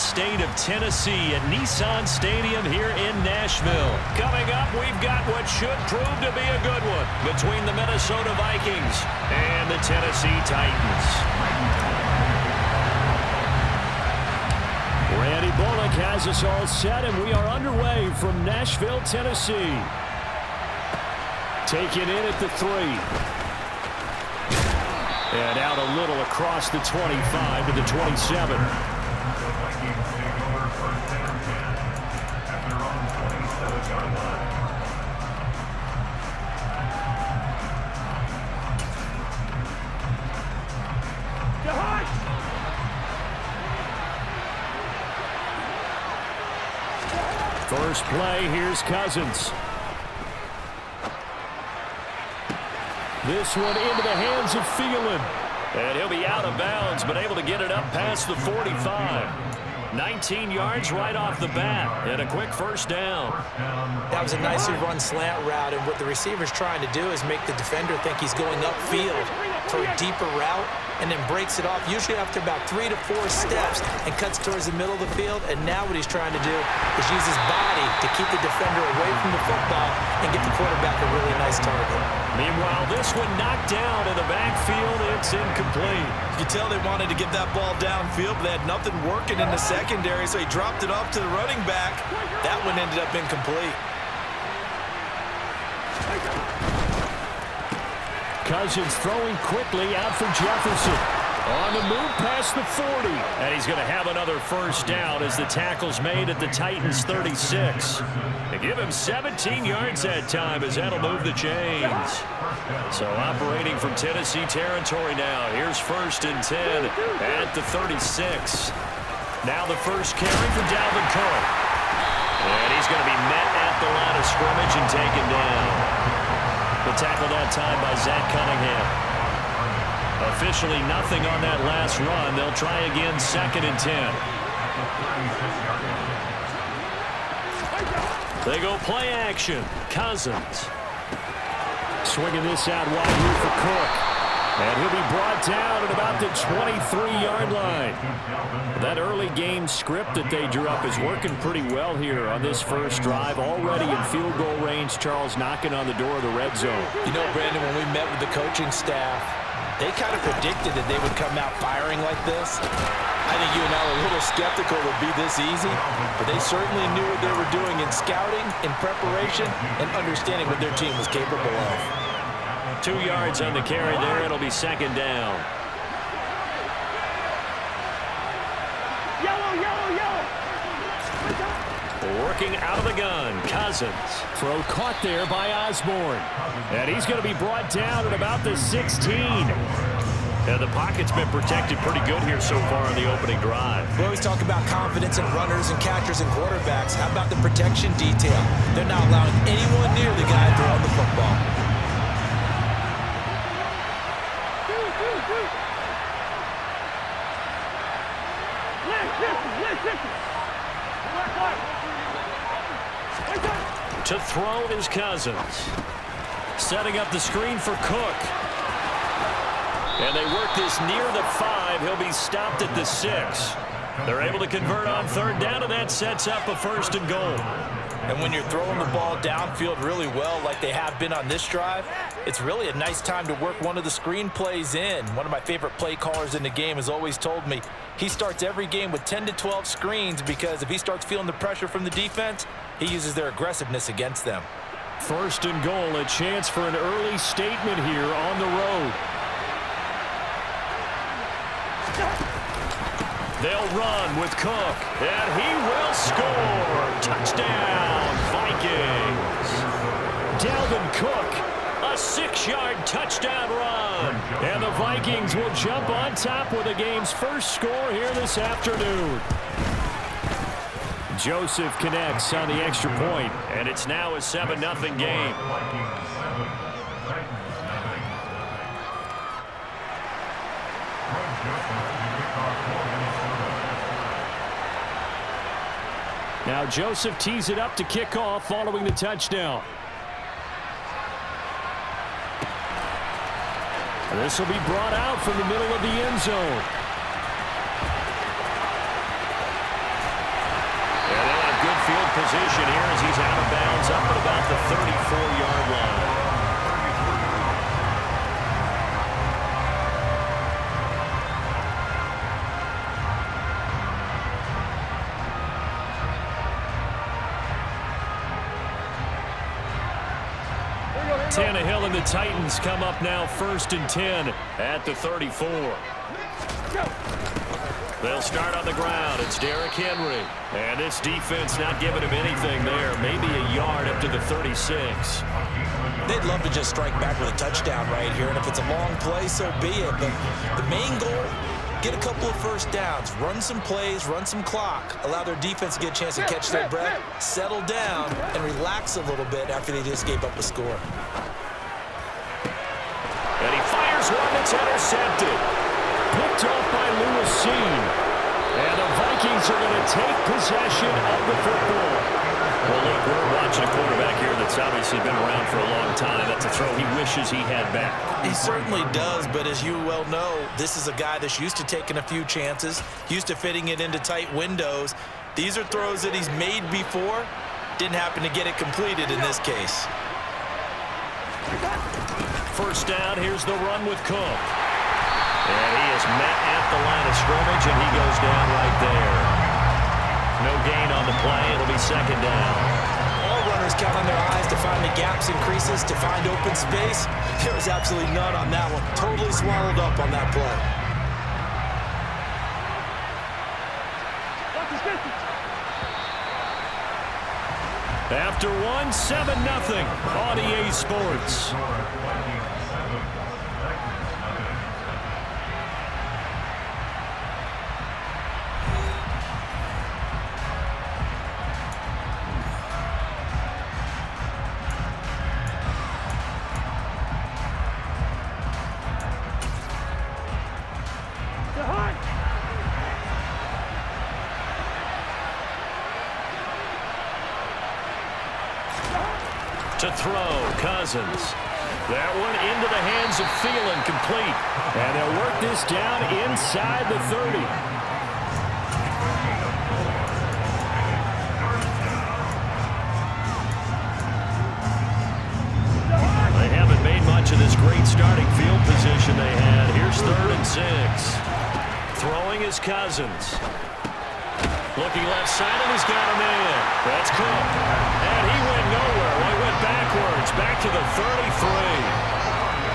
state of Tennessee at Nissan Stadium here in Nashville. Coming up, we've got what should prove to be a good one between the Minnesota Vikings and the Tennessee Titans. Randy Bullock has us all set, and we are underway from Nashville, Tennessee. Taken in at the 3. And out a little across the 25 to the 27. First play, here's Cousins. This one into the hands of Thielen. And he'll be out of bounds, but able to get it up past the 45. 19 yards right off the bat, and a quick first down. That was a nicely run slant route, and what the receiver's trying to do is make the defender think he's going upfield for a deeper route, and then breaks it off, usually after about 3 to 4 steps, and cuts towards the middle of the field. And now what he's trying to do is use his body to keep the defender away from the football and get the quarterback a really nice target. Meanwhile, this one knocked down in the backfield. It's incomplete. You can tell they wanted to get that ball downfield, but they had nothing working in the secondary, so he dropped it off to the running back. That one ended up incomplete. Cousins throwing quickly out for Jefferson. On the move past the 40. And he's going to have another first down as the tackle's made at the Titans' 36. They give him 17 yards that time as that'll move the chains. So operating from Tennessee territory now. Here's 1st and 10 at the 36. Now the first carry for Dalvin Cook. And he's going to be met at the line of scrimmage and taken down. The tackle that time by Zach Cunningham. Officially nothing on that last run. They'll try again 2nd and 10. They go play action. Cousins. Swinging this out wide here for Cook. And he'll be brought down at about the 23-yard line. That early game script that they drew up is working pretty well here on this first drive. Already in field goal range, Charles knocking on the door of the red zone. You know, Brandon, when we met with the coaching staff, they kind of predicted that they would come out firing like this. I think you and I were a little skeptical it would be this easy, but they certainly knew what they were doing in scouting, in preparation, and understanding what their team was capable of. 2 yards on the carry there. It'll be 2nd down. Working out of the gun, Cousins. Throw caught there by Osborne. And he's going to be brought down at about the 16. And the pocket's been protected pretty good here so far on the opening drive. We always talk about confidence in runners and catchers and quarterbacks. How about the protection detail? They're not allowing anyone near the guy throwing the football. To throw is Cousins. Setting up the screen for Cook. And they work this near the 5. He'll be stopped at the 6. They're able to convert on 3rd down, and that sets up a 1st and goal. And when you're throwing the ball downfield really well like they have been on this drive, it's really a nice time to work one of the screen plays in. One of my favorite play callers in the game has always told me he starts every game with 10 to 12 screens because if he starts feeling the pressure from the defense, he uses their aggressiveness against them. 1st and goal, a chance for an early statement here on the road. They'll run with Cook, and he will score. Touchdown, Vikings. Dalvin Cook, a 6-yard touchdown run. And the Vikings will jump on top with the game's first score here this afternoon. Joseph connects on the extra point, and it's now a 7-0 game. Now Joseph tees it up to kick off following the touchdown. This will be brought out from the middle of the end zone. position here as he's out of bounds up at about the 34-yard line. Tannehill and the Titans come up now 1st and 10 at the 34. They'll start on the ground. It's Derrick Henry. And this defense not giving him anything there. Maybe a yard up to the 36. They'd love to just strike back with a touchdown right here. And if it's a long play, so be it. But the main goal, get a couple of first downs, run some plays, run some clock, allow their defense to get a chance to catch their breath, settle down, and relax a little bit after they just gave up a score. And he fires one that's intercepted. Picked off by Lewis Seen. And the Vikings are going to take possession of the football. Well, look, we're watching a quarterback here that's obviously been around for a long time. That's a throw he wishes he had back. He certainly does, but as you well know, this is a guy that's used to taking a few chances, used to fitting it into tight windows. These are throws that he's made before. Didn't happen to get it completed in this case. First down, here's the run with Cook. And he is met at the line of scrimmage, and he goes down right there. No gain on the play. It'll be 2nd down. All runners count on their eyes to find the gaps and creases, to find open space. There was absolutely none on that one. Totally swallowed up on that play. After one, 7-0 on EA Sports. To throw, Cousins. That one into the hands of Thielen, complete. And they'll work this down inside the 30. They haven't made much of this great starting field position they had. Here's 3rd and 6. Throwing is Cousins. Looking left side, and he's got a man. That's Cook. And he went nowhere. He went backwards, back to the 33.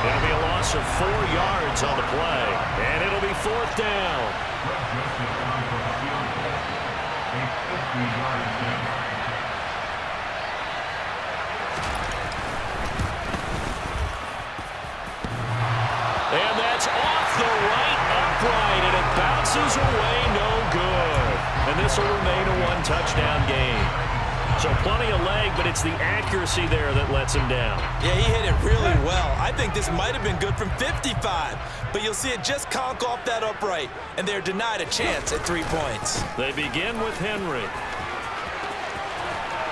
It'll be a loss of 4 yards on the play. And it'll be 4th down. And that's off the right upright, and it bounces away, no good. And this will remain a 1-touchdown game. So plenty of leg, but it's the accuracy there that lets him down. Yeah, he hit it really well. I think this might have been good from 55, but you'll see it just conk off that upright, and they're denied a chance at 3 points. They begin with Henry.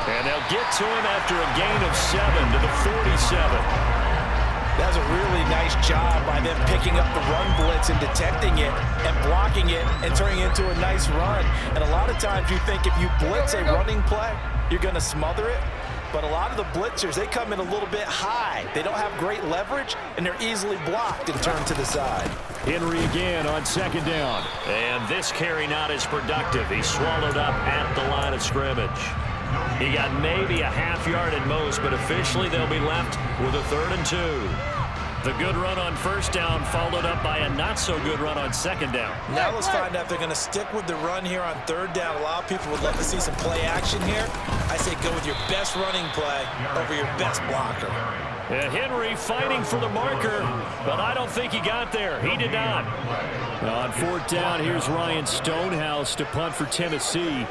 And they'll get to him after a gain of 7 to the 47. That's a really nice job by them picking up the run blitz and detecting it and blocking it and turning it into a nice run. And a lot of times you think if you blitz a running play, you're going to smother it. But a lot of the blitzers, they come in a little bit high. They don't have great leverage, and they're easily blocked and turned to the side. Henry again on 2nd down. And this carry not as productive. He's swallowed up at the line of scrimmage. He got maybe a half yard at most, but officially they'll be left with a 3rd and 2. The good run on 1st down followed up by a not-so-good run on 2nd down. Now let's find out if they're going to stick with the run here on 3rd down. A lot of people would love to see some play action here. I say go with your best running play over your best blocker. And Henry fighting for the marker, but I don't think he got there. He did not. On 4th down, here's Ryan Stonehouse to punt for Tennessee.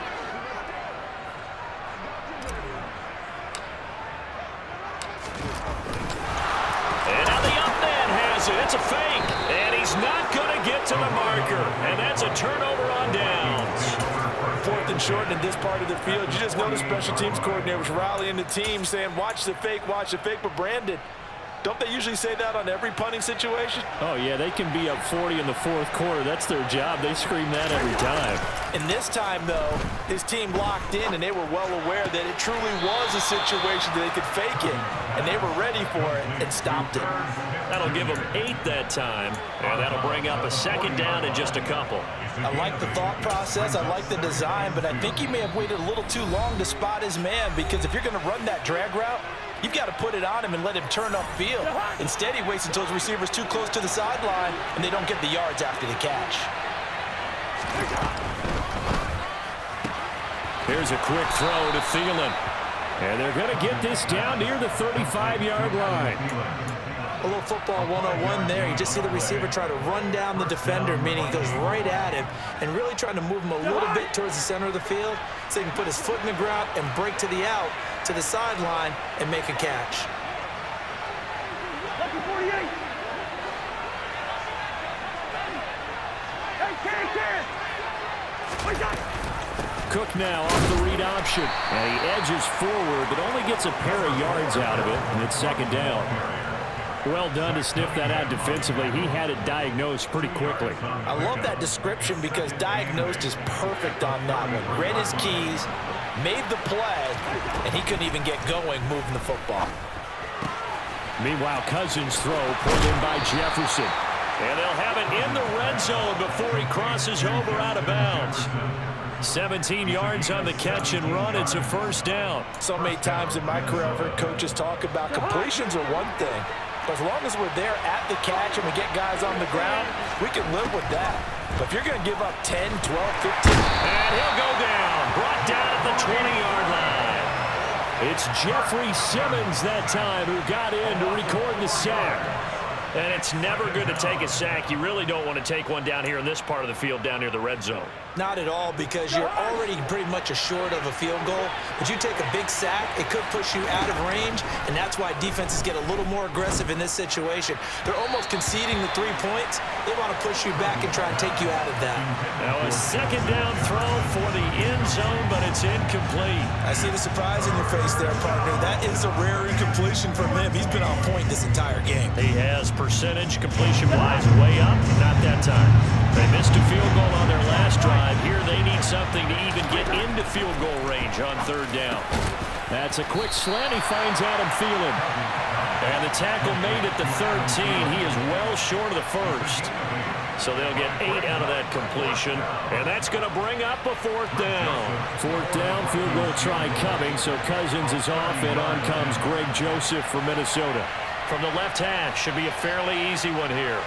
It's a fake, and he's not going to get to the marker, and that's a turnover on downs. 4th and short in this part of the field. You just notice special teams coordinators rallying the team saying, watch the fake, but Brandon, Don't they usually say that on every punting situation? Oh, yeah, they can be up 40 in the fourth quarter. That's their job. They scream that every time. And this time, though, his team locked in, and they were well aware that it truly was a situation that they could fake it, and they were ready for it and stopped it. That'll give them 8 that time, and that'll bring up a second down in just a couple. I like the thought process. I like the design, but I think he may have waited a little too long to spot his man, because if you're going to run that drag route, you've got to put it on him and let him turn upfield. Instead, he waits until his receiver's too close to the sideline, and they don't get the yards after the catch. Here's a quick throw to Thielen. And they're going to get this down near the 35-yard line. A little football 101 there. You just see the receiver try to run down the defender, meaning he goes right at him and really trying to move him a little bit towards the center of the field so he can put his foot in the ground and break to the out, to the sideline, and make a catch. Cook now off the read option. And he edges forward, but only gets a pair of yards out of it, and it's second down. Well done to sniff that out defensively. He had it diagnosed pretty quickly. I love that description because diagnosed is perfect on that one. Read his keys, made the play, and he couldn't even get going moving the football. Meanwhile, Cousins' throw pulled in by Jefferson. And they'll have it in the red zone before he crosses over out of bounds. 17 yards on the catch and run. It's a first down. So many times in my career, I've heard coaches talk about completions are one thing. But as long as we're there at the catch and we get guys on the ground, we can live with that. But if you're going to give up 10, 12, 15. And he'll go down. Brought down at the 20-yard line. It's Jeffrey Simmons that time who got in to record the sack. And it's never good to take a sack. You really don't want to take one down here in this part of the field down near the red zone. Not at all, because you're already pretty much assured of a field goal. But you take a big sack, it could push you out of range, and that's why defenses get a little more aggressive in this situation. They're almost conceding the 3 points. They want to push you back and try and take you out of that. Now a second down throw for the end zone, but it's incomplete. I see the surprise in your face there, partner. That is a rare incompletion from him. He's been on point this entire game. He has percentage completion-wise way up. Not that time. They missed a field goal on their last drive. Here they need something to even get into field goal range on third down. That's a quick slant. He finds Adam Thielen. And the tackle made at the 13. He is well short of the first. So they'll get 8 out of that completion. And that's going to bring up a fourth down. Fourth down, field goal try coming. So Cousins is off, and on comes Greg Joseph from Minnesota. From the left hash, should be a fairly easy one here.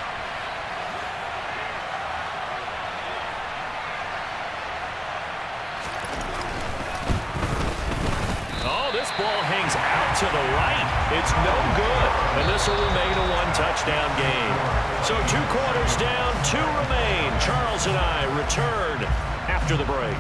This ball hangs out to the right. It's no good. And this will remain a one-touchdown game. So 2 quarters down, 2 remain. Charles and I return after the break.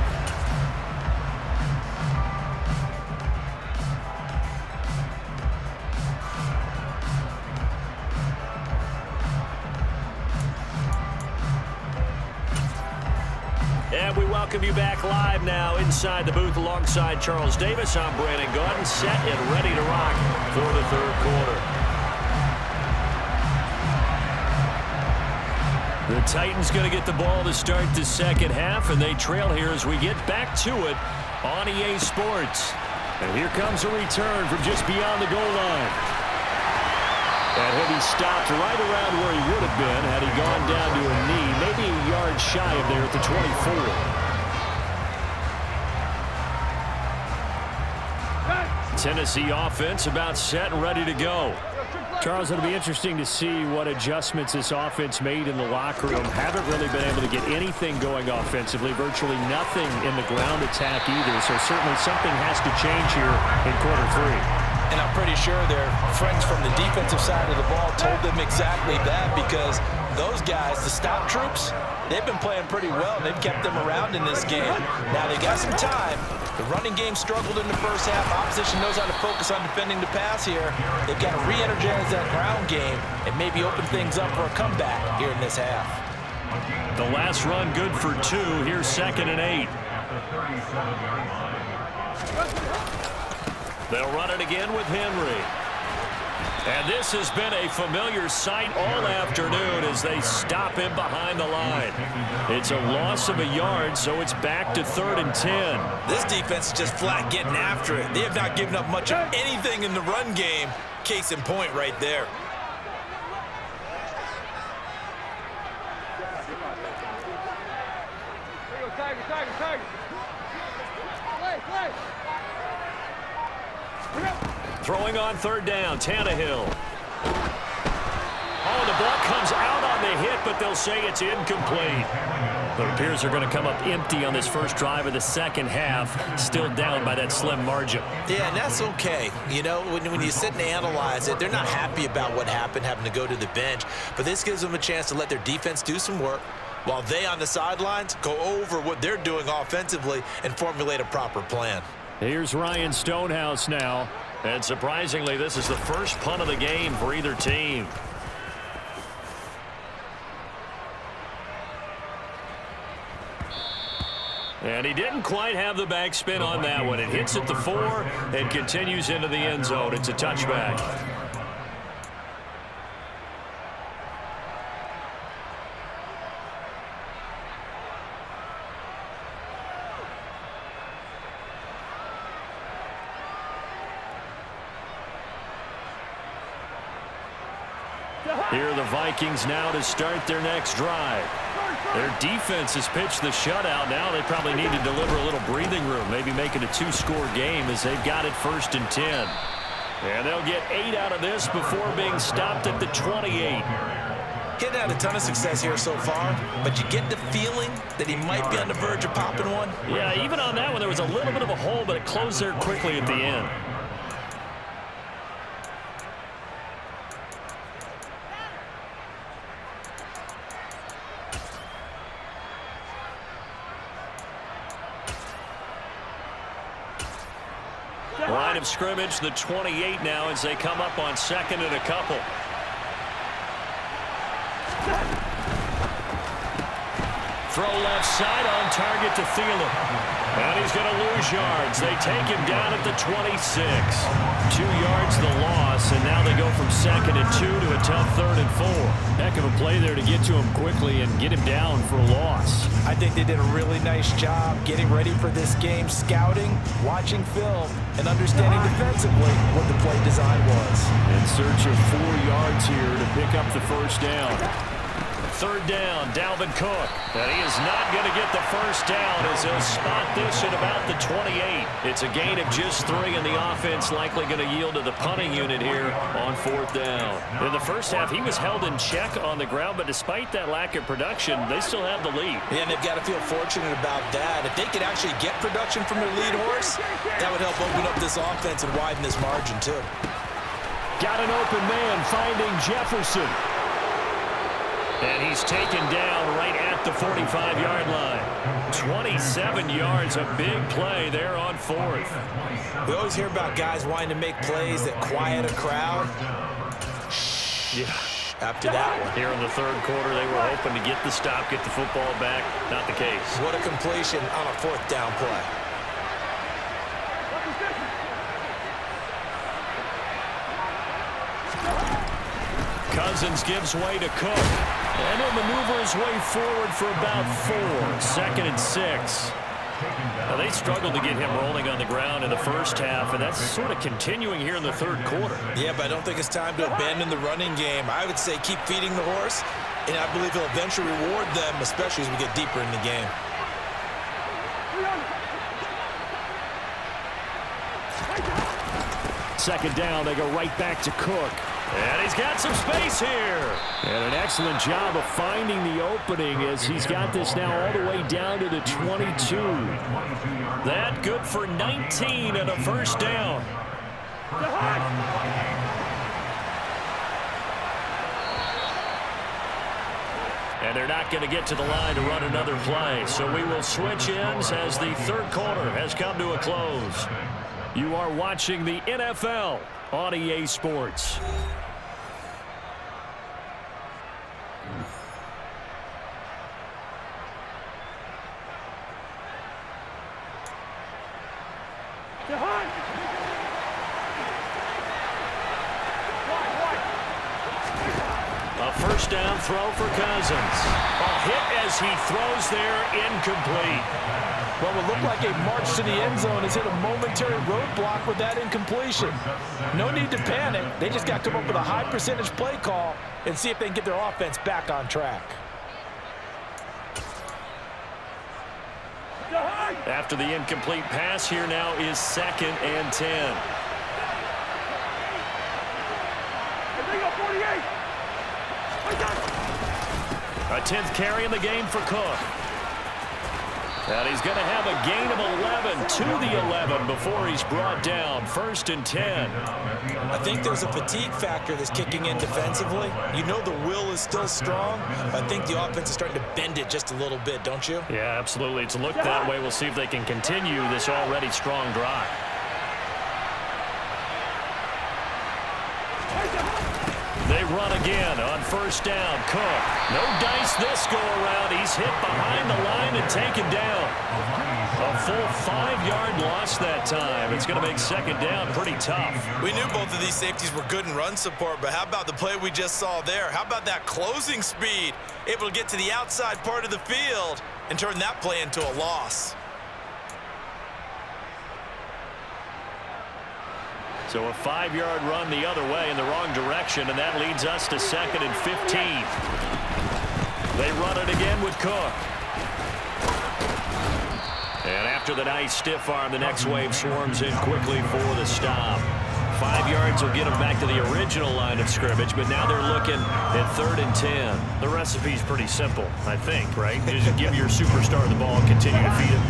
And we welcome you back live now inside the booth alongside Charles Davis. I'm Brandon Gaudin, set and ready to rock for the third quarter. The Titans going to get the ball to start the second half, and they trail here as we get back to it on EA Sports. And here comes a return from just beyond the goal line. And he'll be stopped right around where he would have been had he gone down to a knee, maybe a yard shy of there at the 24. Tennessee offense about set and ready to go. Charles, it'll be interesting to see what adjustments this offense made in the locker room. Haven't really been able to get anything going offensively, virtually nothing in the ground attack either. So certainly something has to change here in quarter 3. And I'm pretty sure their friends from the defensive side of the ball told them exactly that, because those guys, the stop troops, they've been playing pretty well. They've kept them around in this game. Now they got some time. The running game struggled in the first half. Opposition knows how to focus on defending the pass here. They've got to re-energize that ground game and maybe open things up for a comeback here in this half. The last run good for 2. Here's 2nd and 8. They'll run it again with Henry. And this has been a familiar sight all afternoon as they stop him behind the line. It's a loss of a yard, so it's back to 3rd and 10. This defense is just flat getting after it. They have not given up much of anything in the run game. Case in point right there. Throwing on 3rd down, Tannehill. Oh, the ball comes out on the hit, but they'll say it's incomplete. It appears they're going to come up empty on this first drive of the second half, still down by that slim margin. Yeah, and that's okay. You know, when you sit and analyze it, they're not happy about what happened, having to go to the bench. But this gives them a chance to let their defense do some work while they on the sidelines go over what they're doing offensively and formulate a proper plan. Here's Ryan Stonehouse now. And surprisingly, this is the first punt of the game for either team. And he didn't quite have the backspin on that one. It hits at the 4 and continues into the end zone. It's a touchback. Here are the Vikings now to start their next drive. Their defense has pitched the shutout. Now they probably need to deliver a little breathing room, maybe make it a 2-score game as they've got it 1st and 10. And they'll get 8 out of this before being stopped at the 28. Getting had a ton of success here so far, but you get the feeling that he might be on the verge of popping one. Yeah, even on that one, there was a little bit of a hole, but it closed there quickly at the end. Line of scrimmage, the 28 now as they come up on 2nd and a couple. Throw left side on target to Thielen. And he's going to lose yards. They take him down at the 26. 2 yards the loss, and now they go from 2nd and 2 to a tough 3rd and 4. Heck of a play there to get to him quickly and get him down for a loss. I think they did a really nice job getting ready for this game, scouting, watching film, and understanding defensively what the play design was. In search of 4 yards here to pick up the first down. 3rd down, Dalvin Cook. And he is not going to get the first down as he'll spot this at about the 28. It's a gain of just 3, and the offense likely going to yield to the punting unit here on 4th down. In the first half, he was held in check on the ground, but despite that lack of production, they still have the lead. Yeah, and they've got to feel fortunate about that. If they could actually get production from their lead horse, that would help open up this offense and widen this margin too. Got an open man finding Jefferson. And he's taken down right at the 45-yard line. 27 yards, a big play there on 4th. We always hear about guys wanting to make plays that quiet a crowd. Yeah. After that one. Here in the 3rd quarter, they were hoping to get the stop, get the football back. Not the case. What a completion on a 4th down play. Cousins gives way to Cook. And he'll maneuver his way forward for about 4. 2nd and 6. Now, they struggled to get him rolling on the ground in the first half, and that's sort of continuing here in the 3rd quarter. Yeah, but I don't think it's time to abandon the running game. I would say keep feeding the horse, and I believe he'll eventually reward them, especially as we get deeper in the game. Second down, they go right back to Cook. And he's got some space here. And an excellent job of finding the opening as he's got this now all the way down to the 22. That good for 19 and a first down. And they're not going to get to the line to run another play. So we will switch ends as the 3rd quarter has come to a close. You are watching the NFL on EA Sports. first down throw for Cousins. A hit as he throws there, incomplete. What would look like a march to the end zone has hit a momentary roadblock with that incompletion. No need to panic. They just got to come up with a high percentage play call and see if they can get their offense back on track. After the incomplete pass, here now is 2nd and 10. A 10th carry in the game for Cook. And he's going to have a gain of 11 to the 11 before he's brought down. 1st and 10. I think there's a fatigue factor that's kicking in defensively. You know the will is still strong, but I think the offense is starting to bend it just a little bit, don't you? Yeah, absolutely. It's looked that way. We'll see if they can continue this already strong drive. They run again on 1st down. Cook. No dice this go-around. He's hit behind the line and taken down. A full 5-yard loss that time. It's going to make 2nd down pretty tough. We knew both of these safeties were good in run support, but how about the play we just saw there? How about that closing speed? Able to get to the outside part of the field and turn that play into a loss. So a 5-yard run the other way in the wrong direction, and that leads us to 2nd and 15. They run it again with Cook. And after the nice stiff arm, the next wave swarms in quickly for the stop. 5 yards will get them back to the original line of scrimmage, but now they're looking at 3rd and 10. The recipe's pretty simple, I think, right? Just give your superstar the ball and continue to feed him.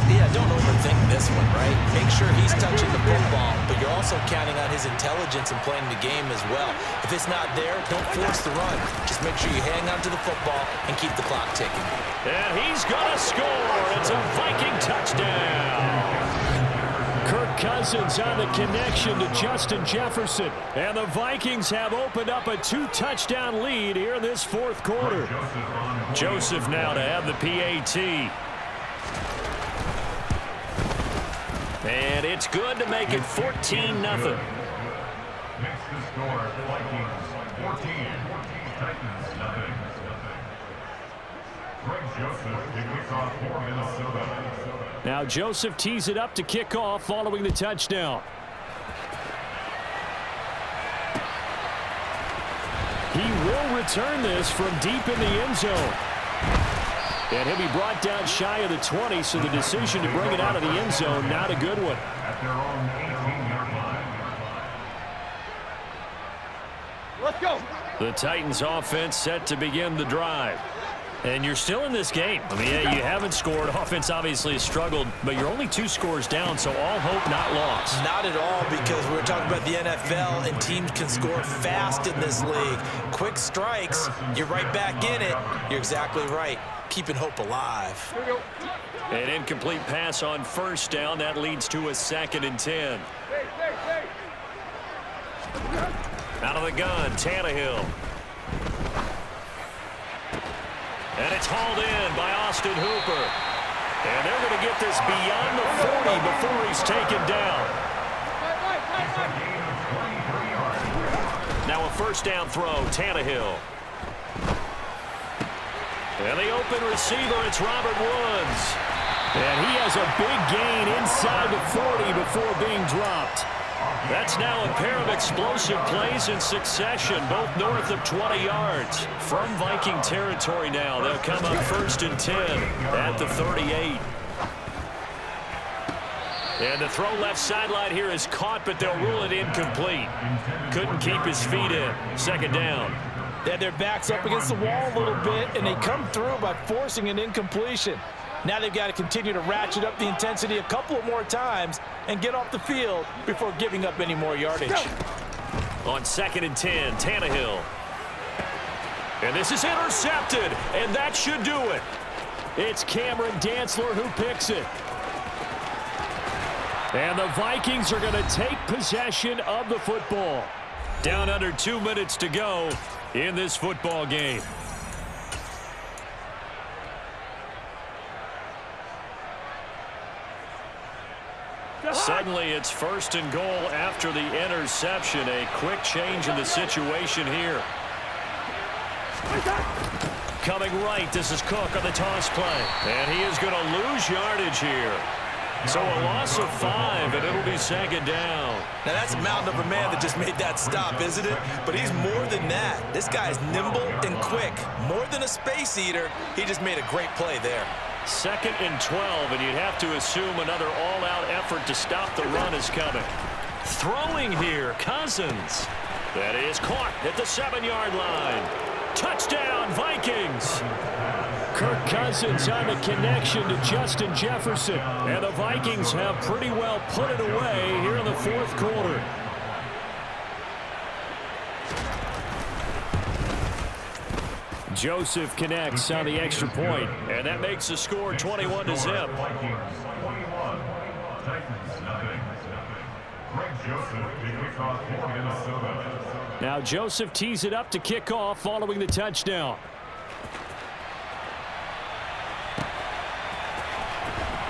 Yeah, don't overthink this one, right? Make sure he's touching the football, but you're also counting on his intelligence in playing the game as well. If it's not there, don't force the run. Just make sure you hang on to the football and keep the clock ticking. And he's going to score. It's a Viking touchdown. Kirk Cousins on the connection to Justin Jefferson. And the Vikings have opened up a 2-touchdown lead here in this 4th quarter. Joseph now to have the PAT. And it's good to make it 14-0. Next to score, Vikings 14, Titans 0. Greg Joseph to kick off for Minnesota. Now Joseph tees it up to kick off following the touchdown. He will return this from deep in the end zone. And he'll be brought down shy of the 20, so the decision to bring it out of the end zone, not a good one. At their own 18-yard line. Let's go. The Titans offense set to begin the drive. And you're still in this game. I mean, yeah, you haven't scored. Offense obviously has struggled, but you're only 2 scores down, so all hope not lost. Not at all, because we're talking about the NFL, and teams can score fast in this league. Quick strikes, you're right back in it. You're exactly right. Keeping hope alive. An incomplete pass on 1st down. That leads to a 2nd and 10. Out of the gun, Tannehill. And it's hauled in by Austin Hooper. And they're going to get this beyond the 40 before he's taken down. Now a 1st down throw, Tannehill. And the open receiver, it's Robert Woods. And he has a big gain inside the 40 before being dropped. That's now a pair of explosive plays in succession, both north of 20 yards. From Viking territory now, they'll come up 1st and 10 at the 38. And the throw left sideline here is caught, but they'll rule it incomplete. Couldn't keep his feet in. 2nd down. They had their backs up against the wall a little bit, and they come through by forcing an incompletion. Now they've got to continue to ratchet up the intensity a couple of more times and get off the field before giving up any more yardage. On 2nd and 10, Tannehill. And this is intercepted, and that should do it. It's Cameron Dantzler who picks it. And the Vikings are going to take possession of the football. Down under 2 minutes to go in this football game. Suddenly, it's 1st and goal after the interception. A quick change in the situation here. Coming right, this is Cook on the toss play. And he is going to lose yardage here. So a loss of 5, and it'll be second down. Now that's a mountain of a man that just made that stop, isn't it? But he's more than that. This guy is nimble and quick. More than a space eater, he just made a great play there. 2nd and 12, and you'd have to assume another all-out effort to stop the run is coming. Throwing here, Cousins. That is caught at the 7-yard line. Touchdown, Vikings. Kirk Cousins on the connection to Justin Jefferson. And the Vikings have pretty well put it away here in the 4th quarter. Joseph connects on the extra point, and that makes the score 21-0. Now Joseph tees it up to kick off following the touchdown.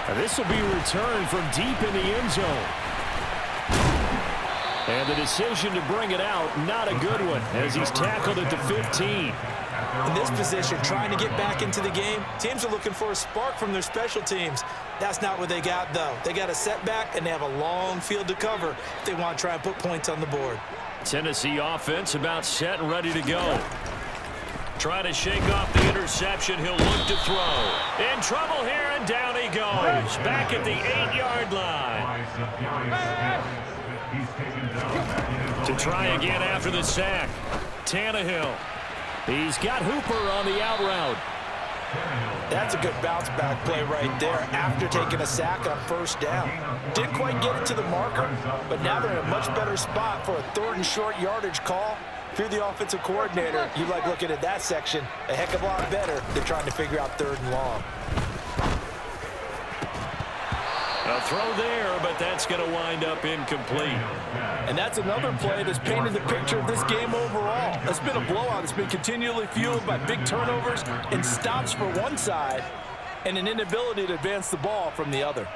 And this will be returned from deep in the end zone. And the decision to bring it out, not a good one, as he's tackled at the 15. In this position, trying to get back into the game, teams are looking for a spark from their special teams. That's not what they got, though. They got a setback, and they have a long field to cover if they want to try and put points on the board. Tennessee offense about set and ready to go. Trying to shake off the interception. He'll look to throw. In trouble here, and down he goes. Back at the 8-yard line. To try again after the sack. Tannehill. He's got Hooper on the out route. That's a good bounce back play right there after taking a sack on 1st down. Didn't quite get it to the marker, but now they're in a much better spot for a 3rd and short yardage call. If you're the offensive coordinator, you like looking at that section a heck of a lot better than trying to figure out 3rd and long. A throw there, but that's going to wind up incomplete. And that's another play that's painted the picture of this game overall. It's been a blowout. It's been continually fueled by big turnovers and stops for one side and an inability to advance the ball from the other.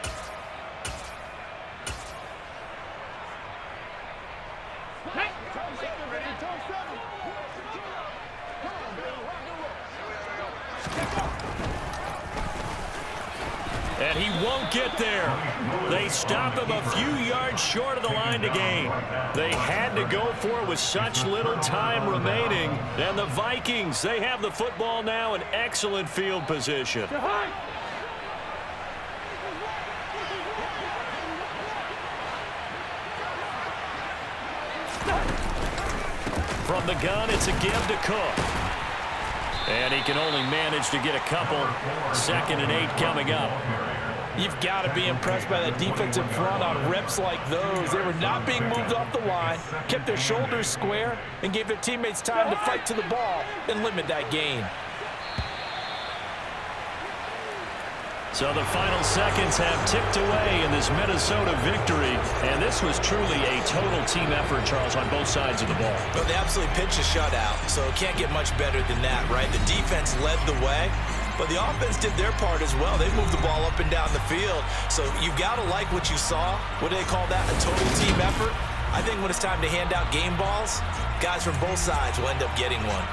And he won't get there. They stop him a few yards short of the line to gain. They had to go for it with such little time remaining. And the Vikings, they have the football now in excellent field position. From the gun, it's a give to Cook. And he can only manage to get a couple. 2nd and 8 coming up. You've got to be impressed by that defensive front on reps like those. They were not being moved off the line, kept their shoulders square, and gave their teammates time to fight to the ball and limit that gain. So the final seconds have ticked away in this Minnesota victory. And this was truly a total team effort, Charles, on both sides of the ball. But they absolutely pitched a shutout, so it can't get much better than that, right? The defense led the way, but the offense did their part as well. They moved the ball up and down the field. So you've got to like what you saw. What do they call that? A total team effort? I think when it's time to hand out game balls, guys from both sides will end up getting one.